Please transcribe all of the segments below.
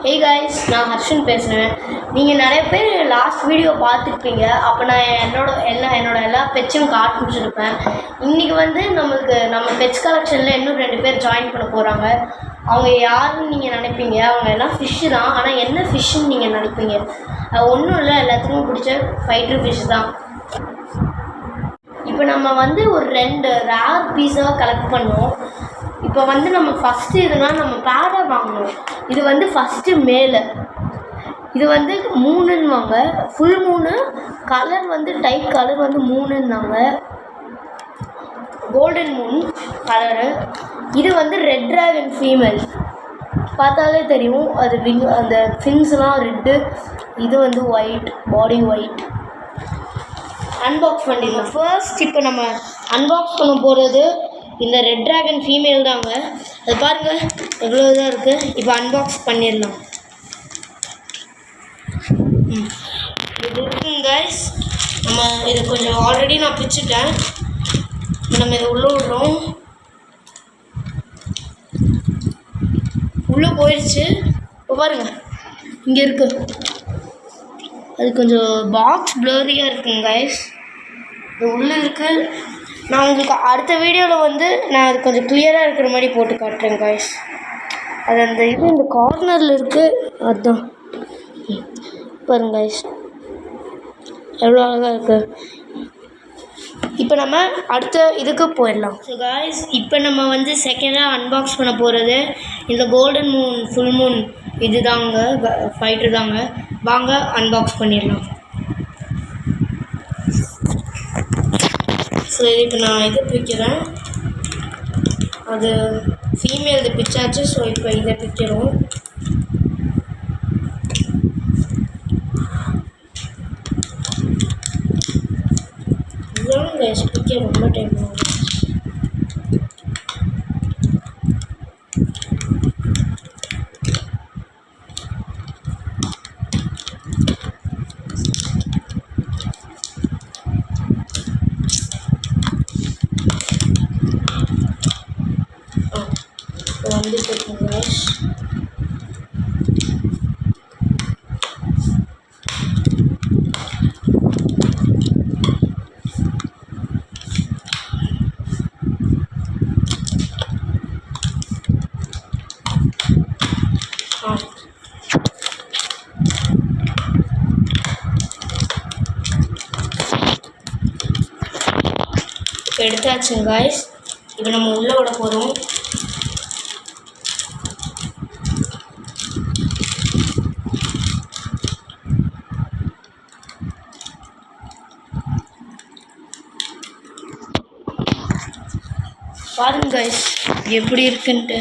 Hey guys, நான் ஹர்ஷன் பேசுகிறேன். நீங்கள் நிறைய பேர் லாஸ்ட் வீடியோ பார்த்துருப்பீங்க. அப்போ நான் என்னோட எல்லா பெட்ஸும் காமிச்சிருப்பேன். இன்றைக்கி வந்து நம்ம பெட்ஸ் கலெக்ஷனில் இன்னும் 2 பேர் ஜாயின் பண்ண போகிறாங்க. அவங்க யாருன்னு நீங்கள் நினைப்பீங்க. அவங்க எல்லாம் ஃபிஷ்ஷு தான். ஆனால் என்ன ஃபிஷ்ஷுன்னு நீங்கள் நினைப்பீங்க. அது ஒன்றும் இல்லை, எல்லாத்துக்கும் பிடிச்ச ஃபைட்டர் ஃபிஷ் தான். இப்போ நம்ம வந்து ஒரு 2 ரேர் பீஸாக கலெக்ட் பண்ணோம். இப்போ வந்து நம்ம ஃபஸ்ட்டு இதனால் நம்ம பேடை வாங்கணும். இது வந்து ஃபஸ்ட்டு மேலே இது வந்து 3ன்னுவாங்க, ஃபுல் 3. கலர் வந்து டைப் கலர் வந்து 3ன்னாங்க, கோல்டன் மூன் கலரு. இது வந்து ரெட் ட்ராகன் ஃபீமேல், பார்த்தாலே தெரியும். அது அந்த ஃபின்ஸ்லாம் ரெட்டு, இது வந்து ஒயிட், பாடி ஒயிட். அன்பாக்ஸ் பண்ணிடலாம். ஃபர்ஸ்ட் இப்போ நம்ம அன்பாக்ஸ் பண்ண போகிறது இந்த ரெட் ட்ராகன் ஃபீமேல் தாங்க. அது பாருங்கள் எவ்வளோ இதாக இருக்குது. இப்போ அன்பாக்ஸ் பண்ணிடலாம். இது இருக்குங்க கைஸ். நம்ம இதை கொஞ்சம் ஆல்ரெடி நான் பிச்சுட்டேன். நம்ம இதை உள்ளே விடுறோம். உள்ளே போயிடுச்சு. இப்போ பாருங்கள் இங்கே இருக்குது. அது கொஞ்சம் பாக்ஸ் ப்ளரியாக இருக்குங்க கைஸ். இது உள்ளே இருக்குது. நான் உங்களுக்கு அடுத்த வீடியோவில் வந்து நான் அது கொஞ்சம் கிளியராக இருக்கிற மாதிரி போட்டு காட்டுறேன் கைஸ். அது அந்த இது இந்த கார்னரில் இருக்குது, அதுதான் பாருங்க கைஸ் எவ்வளோ அழகாக இருக்குது. இப்போ நம்ம அடுத்த இதுக்கு போயிடலாம். ஸோ கைஸ், இப்போ நம்ம வந்து செகண்டாக அன்பாக்ஸ் பண்ண போகிறது இந்த கோல்டன் மூன் ஃபுல் மூன் இது தாங்க, ஃபைட்டர் தாங்க. வாங்க அன்பாக்ஸ் பண்ணிடலாம். ஸோ இப்போ நான் இதை பிக்கிறேன். அது ஃபீமேல் இது பிச்சாச்சு. ஸோ இப்போ இதை பிக்கிறோம். இதுதான் கைஸ் பிக்க ரொம்ப டைம் ஆகும். வந்துட்டு இருக்குங்க கைஸ். இப்போ எடுத்தாச்சுங்க கைஸ். இப்போ நம்ம உள்ளே விட போகிறோம். பாருங்க கைஸ் எப்படி இருக்குன்ட்டு.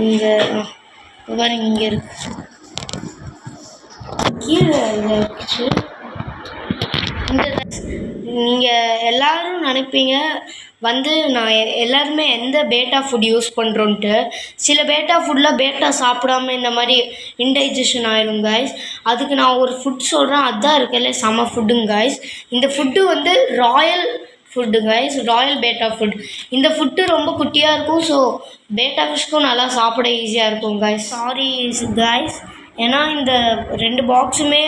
இங்கே பாருங்க, இங்கே இருக்கு, கீழே இருந்துச்சு. நீங்கள் எல்லோரும் நினைப்பீங்க வந்து நான் எல்லாருமே எந்த பேட்டா ஃபுட் யூஸ் பண்ணுறோன்ட்டு. சில பேட்டா ஃபுட்டில் பேட்டா சாப்பிடாம இந்த மாதிரி இன்டைஜஷன் ஆயிடும் கைஸ். அதுக்கு நான் ஒரு ஃபுட் சொல்கிறேன், அதுதான் இருக்கல செம ஃபுட்டுங்க கைஸ். இந்த ஃபுட்டு வந்து ராயல் ஃபுட்டு கைஸ், ராயல் பேட்டா ஃபுட். இந்த ஃபுட்டு ரொம்ப குட்டியாக இருக்கும். ஸோ பேட்டா ஃபிஷ்க்கும் நல்லா சாப்பிட ஈஸியாக இருக்கும் கைஸ். சாரி கைஸ், ஏன்னா இந்த 2 பாக்ஸுமே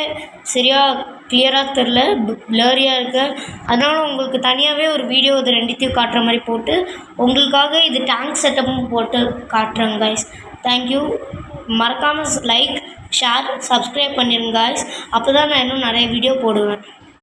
சரியாக கிளியராக தெரில, ப்ளரியாக இருக்குது. அதனால் உங்களுக்கு தனியாகவே ஒரு வீடியோ இது 2த்தையும் காட்டுற மாதிரி போட்டு உங்களுக்காக இது டேங்க் செட்டப்பும் போட்டு காட்டுறேங்க கைஸ். தேங்க்யூ. மறக்காமல் லைக், ஷேர், சப்ஸ்கிரைப் பண்ணிடுங்க கைஸ். அப்போ தான் நான் இன்னும் நிறைய வீடியோ போடுவேன்.